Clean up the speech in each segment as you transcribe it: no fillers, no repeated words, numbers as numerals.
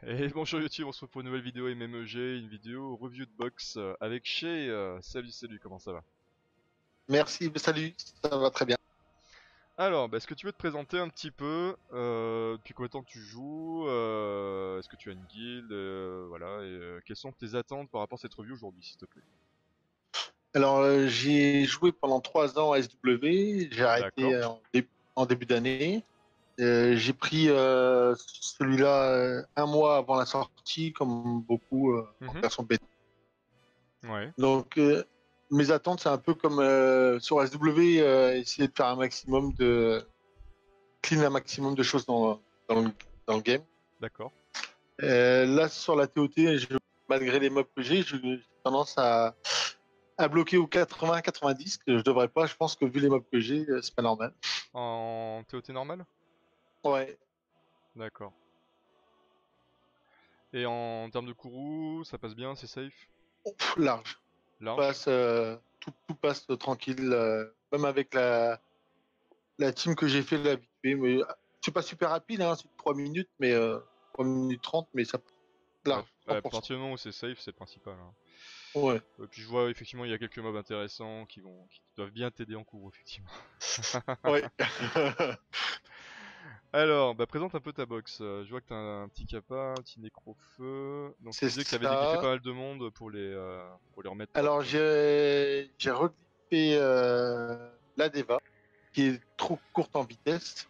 Et bonjour YouTube, on se retrouve pour une nouvelle vidéo MMEG, une vidéo review de box avec Shay. Salut, comment ça va? Merci, salut, ça va très bien. Alors, est-ce que tu veux te présenter un petit peu depuis combien de temps tu joues est-ce que tu as une guilde voilà, et quelles sont tes attentes par rapport à cette review aujourd'hui, s'il te plaît? Alors, j'ai joué pendant 3 ans à SW, j'ai arrêté D'accord. en début d'année. J'ai pris celui-là 1 mois avant la sortie, comme beaucoup en Mhm. version bêta. Ouais, Donc, mes attentes, c'est un peu comme sur SW, essayer de faire clean un maximum de choses dans le, dans le game. d'accord. Là, sur la TOT, malgré les mobs que j'ai tendance à bloquer au 80-90, que je devrais pas. Je pense que vu les mobs que j'ai, c'est pas normal. En TOT normal? Ouais, D'accord. Et en termes de courroux, ça passe bien, c'est safe? large. Large? Tout passe tranquille, même avec la team que j'ai fait l'habitué. Mais c'est pas super rapide, hein, c'est 3 minutes, mais 3 minutes 30, mais ça passe Ouais, large, à 100%. partir du moment où c'est safe, c'est le principal, hein. Ouais. Puis je vois effectivement il y a quelques mobs intéressants qui doivent bien t'aider en cours effectivement. Ouais. Alors, présente un peu ta box. Je vois que t'as un petit kappa, un petit nécro-feu. Donc tu C'est disais que t'avais dégliffé pas ça. mal de monde pour les remettre propres, Alors, quoi. j'ai reglippé la Deva, qui est trop courte en vitesse.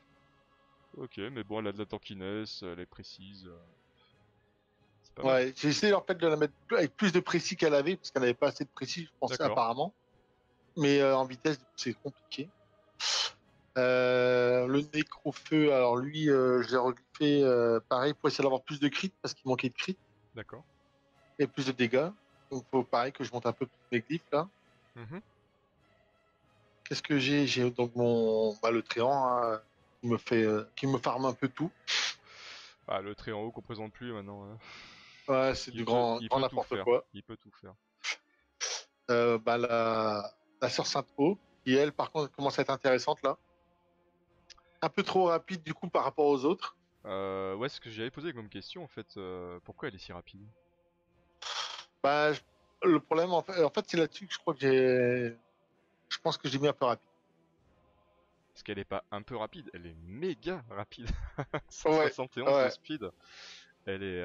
Ok, mais bon, elle a de la tankiness, elle est précise, c'est pas mal. Ouais, j'ai essayé en fait de la mettre avec plus de précis qu'elle avait, parce qu'elle n'avait pas assez de précis, je pensais D'accord. apparemment. Mais en vitesse, du coup, c'est compliqué. Le nécro-feu, alors lui, je l'ai regriffé pareil pour essayer d'avoir plus de crit, parce qu'il manquait de crit, D'accord. et plus de dégâts. Donc faut pareil que je monte un peu plus mes glyphes là. Mhm. Qu'est-ce que j'ai? J'ai donc le tréant hein, qui me farme un peu tout. Ah, le trait en haut qu'on présente plus maintenant, hein. Ouais, c'est du Il grand peut tout n'importe faire. quoi. Il peut tout faire. La sœur Sainte-Eau, qui elle, par contre, commence à être intéressante là. Un peu trop rapide du coup par rapport aux autres. Ouais, ce que j'avais posé comme question en fait, pourquoi elle est si rapide? Bah, je- le problème, en fait c'est là-dessus que je crois que je pense que j'ai mis un peu rapide. Parce qu'elle est pas un peu rapide, elle est méga rapide. Ouais, 171 de ouais, speed. Elle est,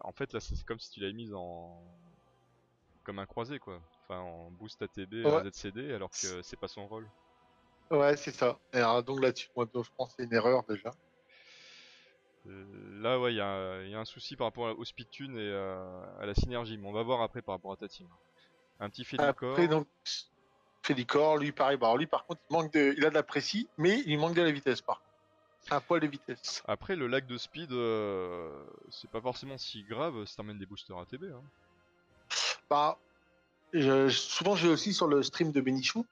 en fait là c'est comme si tu l'avais mise en comme un croisé quoi. Enfin en boost ATB ouais, ZCD alors que c'est pas son rôle. ouais, c'est ça. Et alors, donc là-dessus, moi, donc, je pense que c'est une erreur déjà. Là ouais il y a un souci par rapport au speed tune et à la synergie. Mais on va voir après par rapport à ta team. Un petit Après, Félicor. donc, Félicor, lui, pareil. Bah, alors, lui, par contre, il a de la précis, mais il manque de la vitesse, par contre. Un poil de vitesse. Après le lag de speed, c'est pas forcément si grave si t'emmènes des boosters ATB. Hein. Bah, souvent, j'ai aussi sur le stream de Benichou.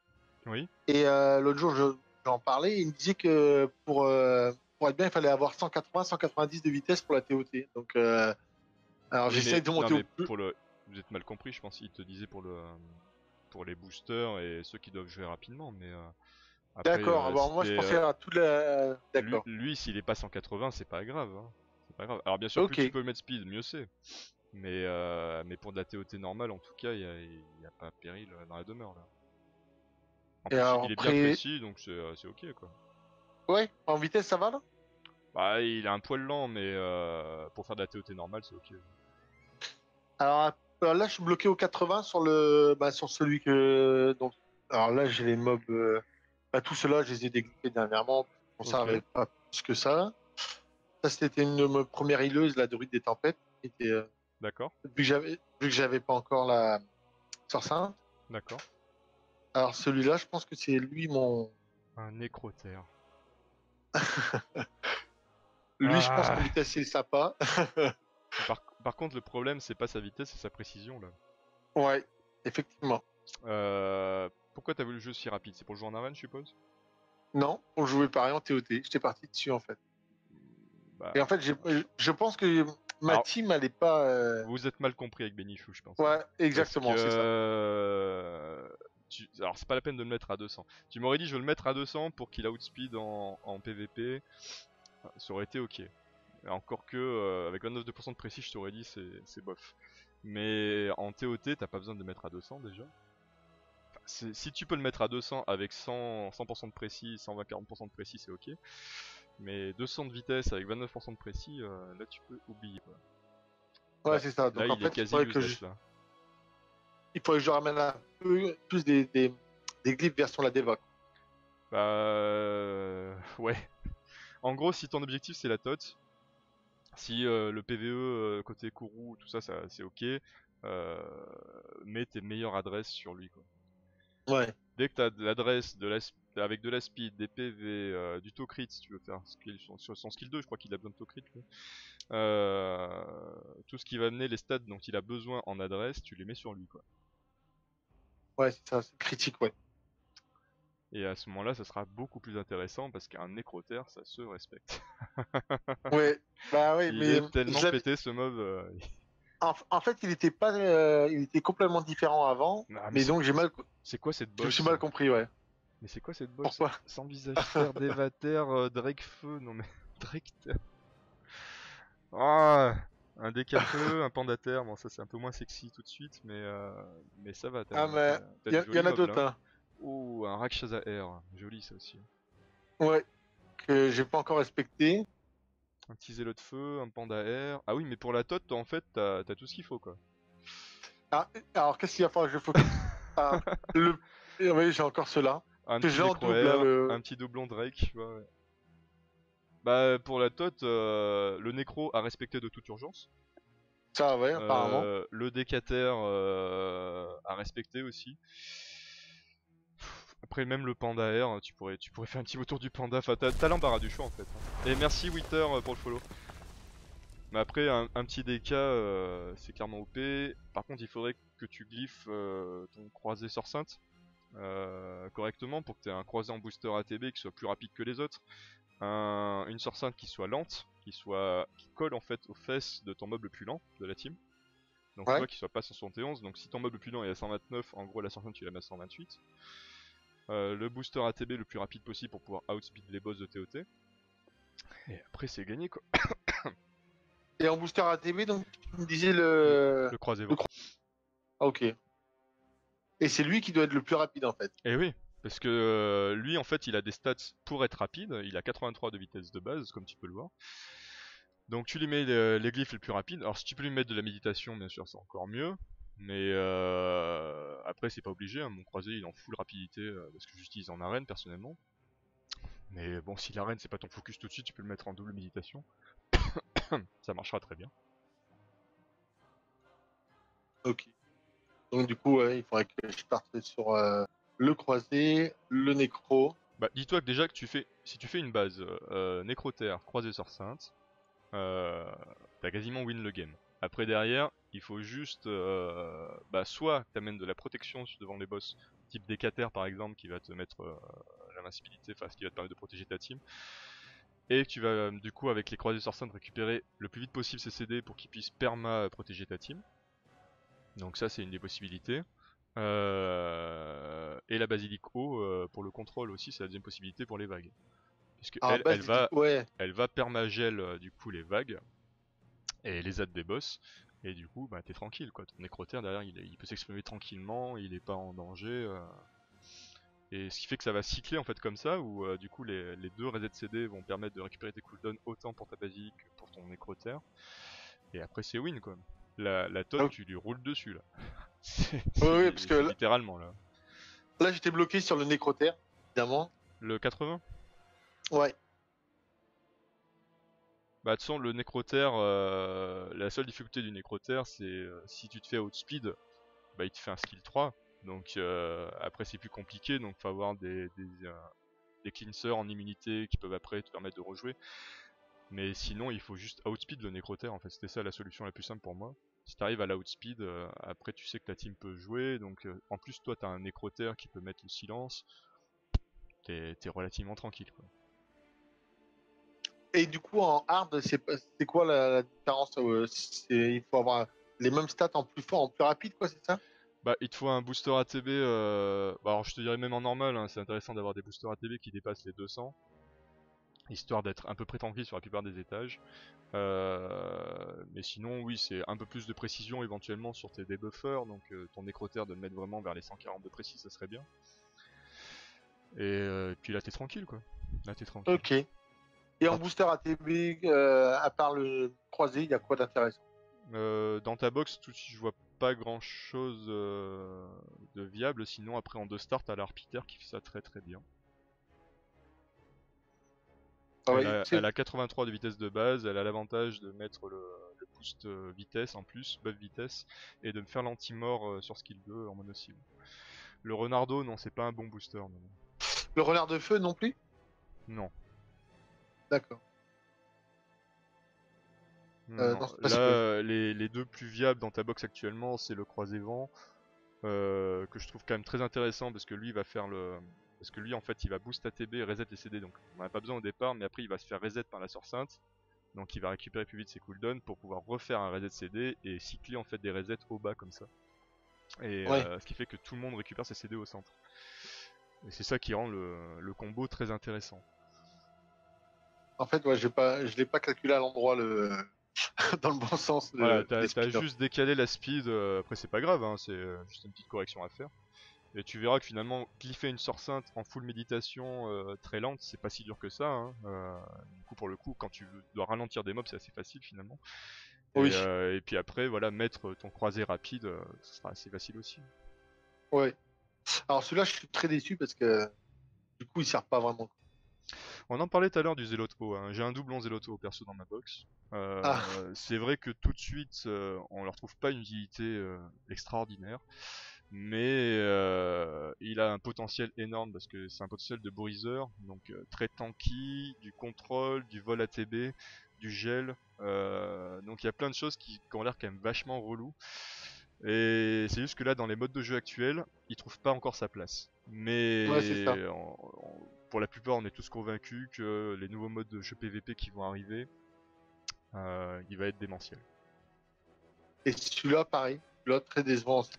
Oui. Et l'autre jour, j'en parlais. Il me disait que pour être bien, il fallait avoir 180, 190 de vitesse pour la TOT. Donc, alors, Oui j'essaie mais de non monter au mais plus. pour le vous êtes mal compris je pense. Il te disait pour les boosters et ceux qui doivent jouer rapidement mais après, D'accord. Alors, moi, je pensais à toute la. lui, D'accord. lui s'il est pas 180, c'est pas grave. Hein. C'est pas grave. Alors bien sûr, plus Ok. tu peux le mettre speed, mieux c'est. Mais pour de la TOT normale, en tout cas, il y a pas péril dans la demeure là. En Et plus, alors, il est bien après, précis, donc c'est ok quoi. ouais, en vitesse, ça va là? Bah, il est un poil lent, mais pour faire de la TOT normale, c'est ok. Alors là, je suis bloqué au 80 sur celui que, donc, alors là, j'ai les mobs, tous ceux-là, je les ai déglingués dernièrement. On Ok, savait pas plus que ça. Ça, c'était une de mes premières healeuses, la druide des tempêtes, qui était, d'accord, vu que j'avais pas encore la sœur sainte. d'accord. Alors celui-là, je pense que c'est lui Un nécrotaire. lui, je pense qu'en Ah. vitesse, il est sympa. Par contre, le problème, c'est pas sa vitesse, c'est sa précision là. Ouais, effectivement. Pourquoi t'as voulu le jeu si rapide? C'est pour jouer en arène, je suppose? Non, pour jouer pareil en TOT, j'étais parti dessus en fait. Et en Bah, fait, je pense que ma alors, team, elle est pas. vous vous êtes mal compris avec Benifou, je pense. Hein. Ouais, Parce que exactement, c'est ça. alors c'est pas la peine de le mettre à 200. Tu m'aurais dit je veux le mettre à 200 pour qu'il outspeed en PVP, ça aurait été ok. Et encore que avec 29% de précis, je t'aurais dit c'est bof. Mais en TOT, t'as pas besoin de le mettre à 200 déjà. Si tu peux le mettre à 200 avec 100% de précis, 120-40% de précis, c'est ok. Mais 200 de vitesse avec 29% de précis, là tu peux oublier quoi. Ouais, c'est ça. Là Donc en il est fait, quasi useless là. il faudrait que je ramène un peu plus des glyphes version la Deva. Bah ouais. En gros, si ton objectif c'est la TOT, si le PVE côté Kourou, tout ça, c'est ok, mets tes meilleures adresses sur lui quoi. Ouais. Dès que t'as de l'adresse, avec de la speed, des PV, du taux crit si tu veux faire sur son skill 2, je crois qu'il a besoin de taux crit lui. Tout ce qui va amener les stats dont il a besoin en adresse, tu les mets sur lui quoi. Ouais, c'est ça, c'est critique, ouais. Et à ce moment-là, ça sera beaucoup plus intéressant parce qu'un nécrotaire, ça se respecte. Ouais, bah oui, Il mais est tellement pété ce mob. en fait, il était complètement différent avant, Ah, mais mais donc c'est quoi cette je me suis boss? mal compris, ouais. Mais c'est quoi cette boss? Pourquoi? Sans visage terre, Dévater, Drake feu, non mais Drake terre. Ah, un décafeu, un panda terre, bon ça c'est un peu moins sexy tout de suite, mais ça va, Ah, mais t'as il des y jolis en a mobs d'autres, là. hein. Oh, un Rakshasa Air, joli ça aussi. Ouais, que j'ai pas encore respecté. Un petit zélo de feu, un panda air. Ah oui, mais pour la tot, toi, en fait, t'as tout ce qu'il faut quoi. Ah, alors, qu'est-ce qu'il va falloir que je focus? Ah, le... Oui, j'ai encore cela. Un Que petit j'ai en nécro double, hein, air, un petit doublon Drake, tu vois. Ouais. Bah, pour la tot, le nécro a respecté de toute urgence. Ça, ouais, apparemment. Le décater a respecté aussi. Après même le panda air, tu pourrais faire un petit autour du panda. Enfin, t'as l'embarras du choix en fait. Et merci Witter pour le follow. Mais après un petit DK, c'est clairement OP. Par contre, il faudrait que tu glyphes ton croisé sort sainte correctement pour que tu aies un croisé en booster ATB qui soit plus rapide que les autres. Une sort sainte qui soit lente, qui colle en fait aux fesses de ton mob le plus lent de la team. Donc tu Ouais. vois qu'il soit pas 171, donc si ton mob le plus lent est à 129, en gros la sortie tu la mets à 128. Le booster ATB le plus rapide possible pour pouvoir outspeed les boss de TOT. Et après c'est gagné quoi. Et en booster ATB, donc, tu me disais Le croisé le vent. Ah, ok. Et c'est lui qui doit être le plus rapide, en fait. Et oui, parce que lui en fait il a des stats pour être rapide, il a 83 de vitesse de base comme tu peux le voir. Donc tu lui mets les glyphes les plus rapides. Alors si tu peux lui mettre de la méditation, bien sûr, c'est encore mieux. Mais après c'est pas obligé. Hein. Mon croisé il est en full rapidité parce que j'utilise en arène personnellement. Mais bon, si l'arène c'est pas ton focus tout de suite, tu peux le mettre en double méditation. Ça marchera très bien. Ok. Donc, du coup, ouais, il faudrait que je parte sur le croisé, le nécro. Bah dis-toi que déjà que si tu fais une base nécrotaire, croisé sort sainte, t'as quasiment win le game. Après derrière, il faut juste, soit t'amènes de la protection devant les boss, type Décater par exemple, qui va te mettre l'invincibilité, enfin ce qui va te permettre de protéger ta team. Et tu vas du coup avec les croisés sur sainte récupérer le plus vite possible ces CD pour qu'ils puissent perma protéger ta team. Donc ça c'est une des possibilités. Et la basilique eau pour le contrôle aussi, c'est la deuxième possibilité pour les vagues. Puisque Ah, ouais. elle va permagel du coup les vagues et les ZAD des boss. Et du coup, bah t'es tranquille quoi. Ton nécrotaire derrière, il peut s'exprimer tranquillement, il est pas en danger. Et ce qui fait que ça va cycler en fait comme ça, où du coup les deux reset CD vont permettre de récupérer tes cooldowns autant pour ta basique que pour ton nécrotaire. Et après c'est win quoi. La tot, Ah, tu lui roules dessus là. ouais, parce que C'est littéralement là. là, j'étais bloqué sur le nécrotaire, évidemment. Le 80. Ouais. Bah de toute façon le nécrotaire, la seule difficulté du nécrotaire c'est si tu te fais outspeed, bah il te fait un skill 3. Donc après c'est plus compliqué, donc faut avoir des cleansers en immunité qui peuvent après te permettre de rejouer. Mais sinon il faut juste outspeed le nécrotaire en fait, c'était ça la solution la plus simple pour moi. Si t'arrives à l'outspeed, après tu sais que ta team peut jouer, donc en plus toi t'as un nécrotaire qui peut mettre le silence, t'es relativement tranquille quoi. Et du coup, en hard, c'est quoi la différence? Il faut avoir les mêmes stats en plus fort, en plus rapide, quoi, c'est ça? Bah il te faut un booster ATB, bah alors je te dirais même en normal, hein, c'est intéressant d'avoir des boosters ATB qui dépassent les 200. histoire d'être à peu près tranquille sur la plupart des étages. Mais sinon, oui, c'est un peu plus de précision éventuellement sur tes debuffers, donc ton nécrotaire de le mettre vraiment vers les 140 de précis, ça serait bien. Et puis là, t'es tranquille, quoi. Là, t'es tranquille. Ok. Et en Enfin, booster ATB, à part le croisé, il y a quoi d'intéressant? dans ta box, tout de suite, je vois pas grand chose de viable. Sinon, après en 2 start, t'as l'Arpiter qui fait ça très très bien. Ah ouais, Elle a 83 de vitesse de base, elle a l'avantage de mettre le boost vitesse en plus, buff vitesse, et de me faire l'anti-mort sur skill 2 en mono-cible. Le Renardo, non, c'est pas un bon booster. Non. le renard de feu non plus? Non. D'accord. Non. Non, c'est pas Là, si bien. les deux plus viables dans ta box actuellement, c'est le Croisé Vent, que je trouve quand même très intéressant parce que lui va faire le. Parce que lui, en fait, il va boost ATB et reset les CD, donc on en a pas besoin au départ, mais après il va se faire reset par la Sœur Sainte. Donc il va récupérer plus vite ses cooldowns pour pouvoir refaire un reset CD et cycler en fait des resets au bas comme ça. Et Ouais. ce qui fait que tout le monde récupère ses CD au centre. Et c'est ça qui rend le combo très intéressant. En fait, ouais, je l'ai pas calculé à l'endroit dans le bon sens Voilà, les t'as speed-up. juste décalé la speed, après c'est pas grave, hein, c'est juste une petite correction à faire. Et tu verras que finalement, cliffer une Sœur Sainte en full méditation très lente, c'est pas si dur que ça. Hein. Du coup, pour le coup, quand tu dois ralentir des mobs, c'est assez facile finalement. Oui. Et puis après, voilà, mettre ton croisé rapide, ce sera assez facile aussi. Ouais. Alors celui-là, je suis très déçu parce que du coup, il sert pas vraiment. On en parlait tout à l'heure du Zéloto, hein. J'ai un doublon Zéloto perso dans ma box. Ah, C'est vrai que tout de suite, on leur trouve pas une utilité extraordinaire, mais il a un potentiel énorme parce que c'est un potentiel de briseur, donc très tanky, du contrôle, du vol ATB, du gel. Donc il y a plein de choses qui ont l'air quand même vachement relou. Et c'est juste que là, dans les modes de jeu actuels, il trouve pas encore sa place. ouais, c'est ça. Mais pour la plupart, on est tous convaincus que les nouveaux modes de jeu PVP qui vont arriver, il va être démentiel. Et celui-là, pareil. Celui-là, très décevant aussi.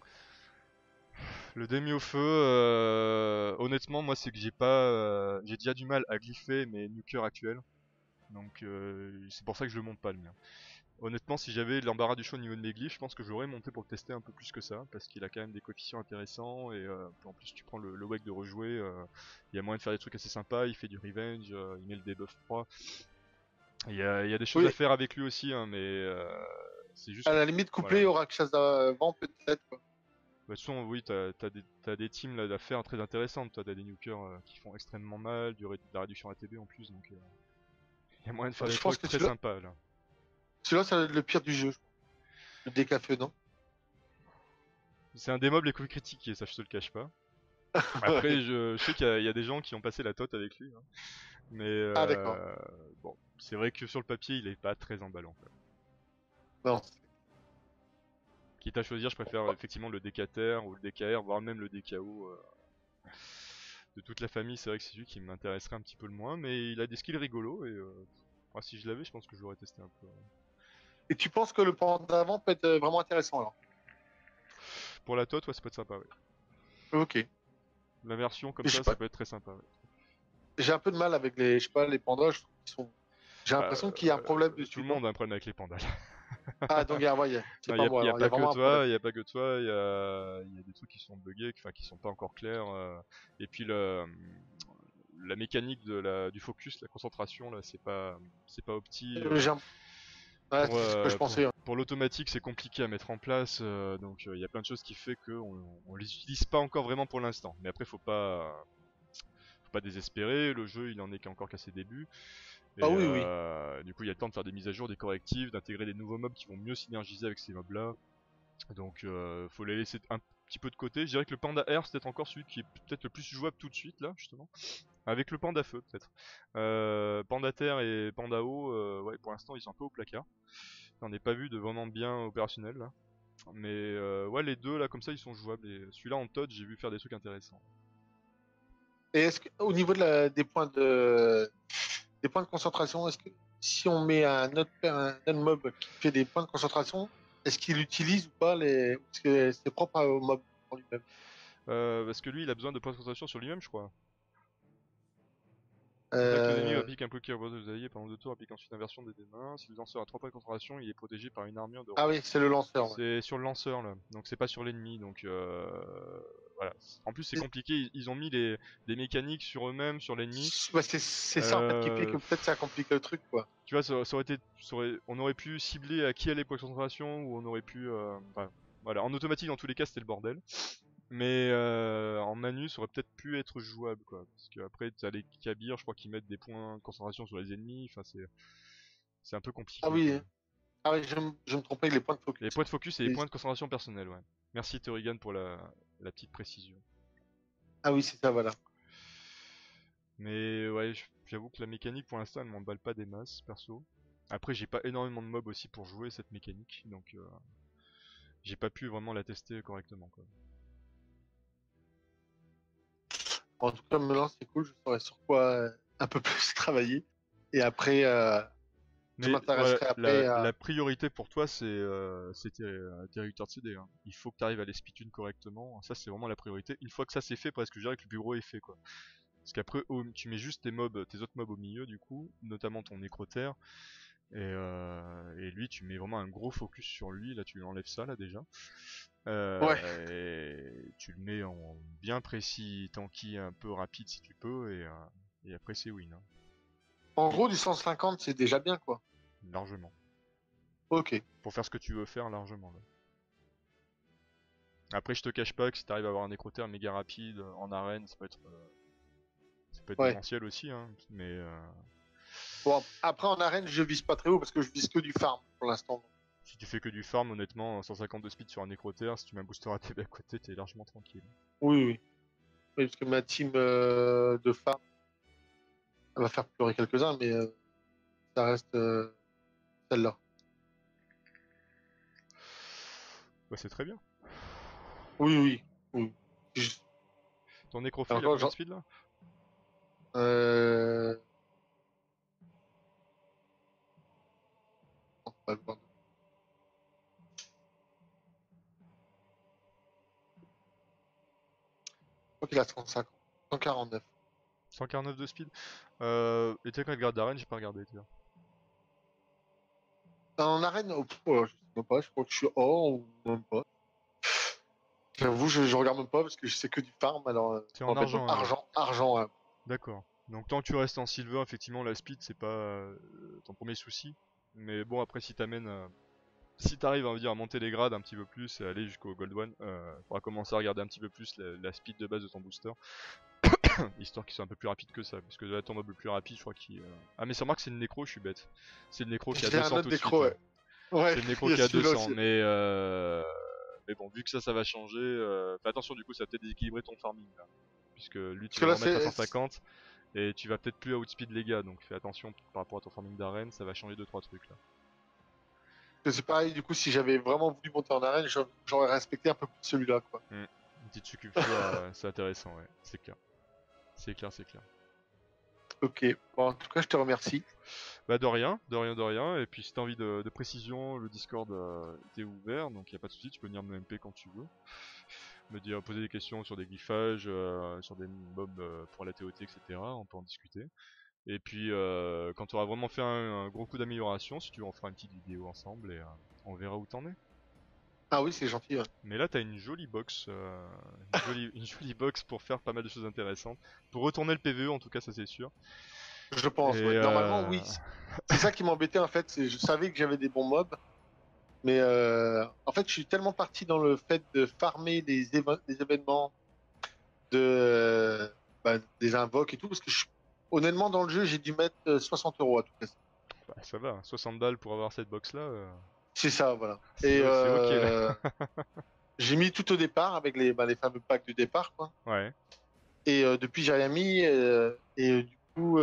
Le demi au feu, honnêtement, moi, c'est que j'ai déjà du mal à glypher mes nukers actuels. Donc c'est pour ça que je le monte pas le mien. Honnêtement, si j'avais l'embarras du choix au niveau de mes glyphes, je pense que j'aurais monté pour le tester un peu plus que ça, parce qu'il a quand même des coefficients intéressants, et en plus tu prends le wake de rejouer, il y a moyen de faire des trucs assez sympas, il fait du revenge, il met le debuff froid. Il y a des choses à Oui, faire avec lui aussi, hein, mais c'est juste à que... la limite, Voilà. couplé au Rakshas d'avant, peut-être, quoi. Bah, de toute façon, oui, t'as des teams là d'affaires très intéressantes, toi t'as des nukers qui font extrêmement mal, de la réduction ATB en plus, donc il y a moyen de faire des Je pense trucs que très sympas là. celui-là, ça va être le pire du jeu. Le décafé, non? C'est un des mobs les plus critiqués, ça je te le cache pas. Après, Ouais. je sais il y a des gens qui ont passé la tote avec lui, hein. Mais Ah, d'accord. bon, c'est vrai que sur le papier, il est pas très emballant, quoi. Non. Quitte à choisir, je préfère effectivement le DKTR ou le DKR, voire même le DKO. De toute la famille, c'est vrai que c'est celui qui m'intéresserait un petit peu le moins, mais il a des skills rigolos et moi, si je l'avais, je pense que je l'aurais testé un peu. Et tu penses que le panda d'avant peut être vraiment intéressant, alors? Pour la tote, ouais, ça peut être sympa, ouais. Ok. La version comme Je sais ça pas. peut être très sympa, ouais. J'ai un peu de mal avec les, je sais pas, les pandas. Je trouve qu'ils sont... J'ai Bah, l'impression qu'il y a un problème tout dessus, le non? monde a un problème avec les pandas. Ah, donc, c'est Non, pas moi, y a alors. Il y pas a que vraiment un problème. toi, il y a pas que toi, il y a des trucs qui sont buggés, enfin qui sont pas encore clairs. Et puis la mécanique du focus, la concentration là, c'est pas opti. J'ai un- Ouais, c'est ce que je pensais. Ouais. Pour l'automatique, c'est compliqué à mettre en place, donc il y a plein de choses qui fait qu'on les utilise pas encore vraiment pour l'instant. Mais après, faut pas désespérer. Le jeu, il en est qu'encore qu'à ses débuts. Et Ah oui, oui. du coup, il y a le temps de faire des mises à jour, des correctifs, d'intégrer des nouveaux mobs qui vont mieux synergiser avec ces mobs-là. Donc, faut les laisser un petit peu de côté. Je dirais que le Panda R, c'est peut-être encore celui qui est peut-être le plus jouable tout de suite, là, justement. Avec le Panda Feu, peut-être. Panda Terre et Panda Eau, ouais, pour l'instant, ils sont un peu au placard. J'en ai pas vu de vraiment bien opérationnel, là. Mais ouais, les deux, là, comme ça, ils sont jouables. Et celui-là, en Todd, j'ai vu faire des trucs intéressants. Et est-ce qu'au niveau des points de concentration, est-ce que si on met un autre mob qui fait des points de concentration, est-ce qu'il utilise ou pas les, parce que c'est propre au mob en lui-même? Parce que lui, il a besoin de points de concentration sur lui-même, je crois. Attaque les ennemis, Euh, applique un bloqueur au boss des alliés pendant 2 tours, applique ensuite inversion des mains. Si le lanceur a 3 points de concentration, il est protégé par une armure de Ah rouge. oui, c'est le lanceur. Ouais. C'est sur le lanceur là, donc c'est pas sur l'ennemi, donc voilà. En plus c'est compliqué, ils ont mis des mécaniques sur eux-mêmes, sur l'ennemi. Ouais, c'est ça en fait qui fait que peut-être ça complique le truc, quoi. Tu vois, ça aurait été, on aurait pu cibler à qui allait pour la concentration, ou on aurait pu, enfin, voilà, en automatique dans tous les cas c'était le bordel. Mais en manu, ça aurait peut-être pu être jouable, quoi. Parce qu'après, t'as les Kabir, je crois qu'ils mettent des points de concentration sur les ennemis. Enfin, c'est un peu Ah compliqué, oui, quoi. ah oui, je me trompais, les points de Les focus. points de focus et les Et- points de concentration personnels, ouais. Merci Torigan pour la petite précision. Ah oui, c'est ça, voilà. Mais ouais, j'avoue que la mécanique pour l'instant elle m'emballe pas des masses, perso. Après, j'ai pas énormément de mobs aussi pour jouer cette mécanique, donc j'ai pas pu vraiment la tester correctement, quoi. En tout cas, maintenant, c'est cool, je saurais sur quoi un peu plus travailler. Et après, je Mais voilà, m'intéresserai après la à. priorité pour toi, c'est tes réducteurs de CD. Hein. Il faut que tu arrives à les speedrun correctement. Ça, c'est vraiment la priorité. Une fois que ça c'est fait, presque je dirais que le bureau est fait, quoi. Parce qu'après, tu mets juste tes autres mobs au milieu, du coup, notamment ton nécrotaire. Et lui, tu mets vraiment un gros focus sur lui. Là, tu lui enlèves ça, là, déjà. Ouais, Et tu le mets en bien précis, tanky, un peu rapide si tu peux. Et après, c'est win. Hein. en gros, du 150, c'est déjà bien, quoi. Largement. Ok. Pour faire ce que tu veux faire, largement. Là. Après, je te cache pas que si t'arrives à avoir un nécrotaire méga rapide en arène, ça peut être Ouais. démentiel aussi, hein. Mais Bon, après, en arène, je vise pas très haut parce que je vise que du farm pour l'instant. si tu fais que du farm, honnêtement, 150 de speed sur un nécrotaire, si tu mets un booster ATB à côté, t'es largement tranquille. Oui, oui. Oui, parce que ma team de farm, elle va faire pleurer quelques-uns, mais ça reste celle-là. Bah, c'est très bien. Oui, oui. Oui. Je- Ton nécrophile, il a Encore, combien de speed là? euh... on va le voir. Je crois qu'il a 150. 149. 149 de speed. Et t'es quand il garde d'arène, j'ai pas regardé, tu vois. En arène, je sais même pas, je crois que je suis hors ou même pas. J'avoue, je regarde même pas parce que je sais que du farm, alors T'es je me en rappelle même argent alors. argent. Hein. D'accord. Donc tant que tu restes en silver, effectivement, la speed c'est pas ton premier souci. Mais bon, après, si t'arrives on va dire, à monter les grades un petit peu plus et aller jusqu'au Gold One, faudra commencer à regarder un petit peu plus la speed de base de ton booster. Histoire qu'il soit un peu plus rapide que ça. Parce que là, ton mob le plus rapide, je crois qu'il. Ah, mais c'est remarque, c'est le nécro, je suis bête. C'est le nécro qui a J'ai un 200 autre tout de suite. décro, Ouais. ouais. Ouais, C'est le nécro il y a qui a celui-là 200. aussi. Mais bon, vu que ça va changer. Fais attention, du coup, ça va peut-être déséquilibrer ton farming là. Puisque lui, tu Parce que vas le là, remettre à 150. Et tu vas peut-être plus outspeed les gars. Donc fais attention par rapport à ton farming d'arène, ça va changer 2-3 trucs là. c'est pareil, du coup, si j'avais vraiment voulu monter en arène, j'aurais respecté un peu plus celui-là, quoi. Une petite succubture, c'est intéressant, ouais. C'est clair. C'est clair, c'est clair. Ok. Bon, en tout cas, je te remercie. Bah de rien, de rien, de rien. Et puis si t'as envie de précision, le Discord était ouvert, donc y a pas de souci, tu peux venir me MP quand tu veux. Me dire, poser des questions sur des glyphages, sur des mobs pour la TOT, etc. On peut en discuter. Et puis quand tu auras vraiment fait un gros coup d'amélioration, si tu veux, on fera une petite vidéo ensemble et on verra où t'en es. Ah oui, c'est gentil. Ouais. Mais là, t'as une jolie box, une jolie box pour faire pas mal de choses intéressantes. Pour retourner le PVE, en tout cas, ça c'est sûr. Je pense, Et ouais. Normalement, oui. C'est ça qui m'embêtait, en fait. Je savais que j'avais des bons mobs, mais en fait, je suis tellement parti dans le fait de farmer les événements, des invoques et tout, parce que honnêtement, dans le jeu, j'ai dû mettre 60 euros à tout casser. bah, ça va, 60 balles pour avoir cette box là, C'est ça, voilà. Et c'est ok là. j'ai mis tout au départ avec les fameux packs de départ, quoi. Ouais, Et depuis, j'ai rien mis. Du coup,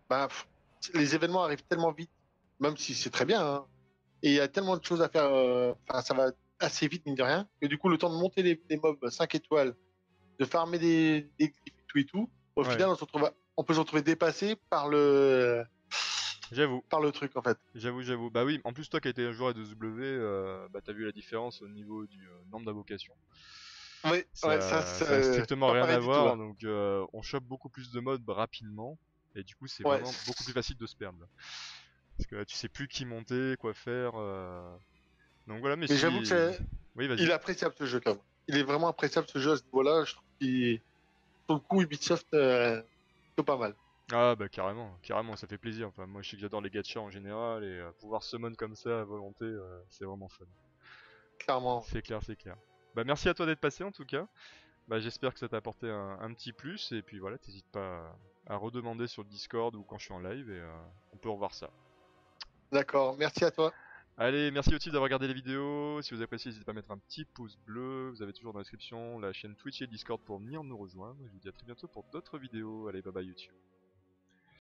bah, pff, les événements arrivent tellement vite, même si c'est très bien. Hein. Et il y a tellement de choses à faire. Enfin, ça va assez vite, mine de rien. Et du coup, le temps de monter les mobs 5 étoiles, de farmer des glyphes et tout, au ouais, final, on peut se retrouver dépassé j'avoue. par le truc, en fait. J'avoue. Bah oui, en plus toi qui as été un joueur à 2W, bah t'as vu la différence au niveau du nombre d'invocations. Oui, ouais, Ça a c'est strictement pas rien à pareil du tout. voir, Hein. donc on chope beaucoup plus de modes rapidement, et du coup c'est Ouais. vraiment beaucoup plus facile de se perdre. Là. Parce que là, tu sais plus qui monter, quoi faire. Donc voilà, mais Mais j'avoue que si... Oui, il vas-y. est appréciable ce jeu quand même. Il est vraiment appréciable ce jeu à ce niveau-là. Je trouve qu'il, pour le coup, Ubisoft, plutôt pas mal. Ah bah carrément, carrément, ça fait plaisir. Enfin, moi je sais que j'adore les gachas en général, et pouvoir summon comme ça à volonté, c'est vraiment fun. Clairement. C'est clair, c'est clair. Bah merci à toi d'être passé en tout cas. Bah j'espère que ça t'a apporté un petit plus, et puis voilà, t'hésites pas à redemander sur le Discord ou quand je suis en live, et on peut revoir ça. D'accord. Merci à toi. Allez, merci aussi d'avoir regardé les vidéos. Si vous appréciez, n'hésitez pas à mettre un petit pouce bleu. Vous avez toujours dans la description la chaîne Twitch et Discord pour venir nous rejoindre. Je vous dis à très bientôt pour d'autres vidéos. Allez, bye bye YouTube.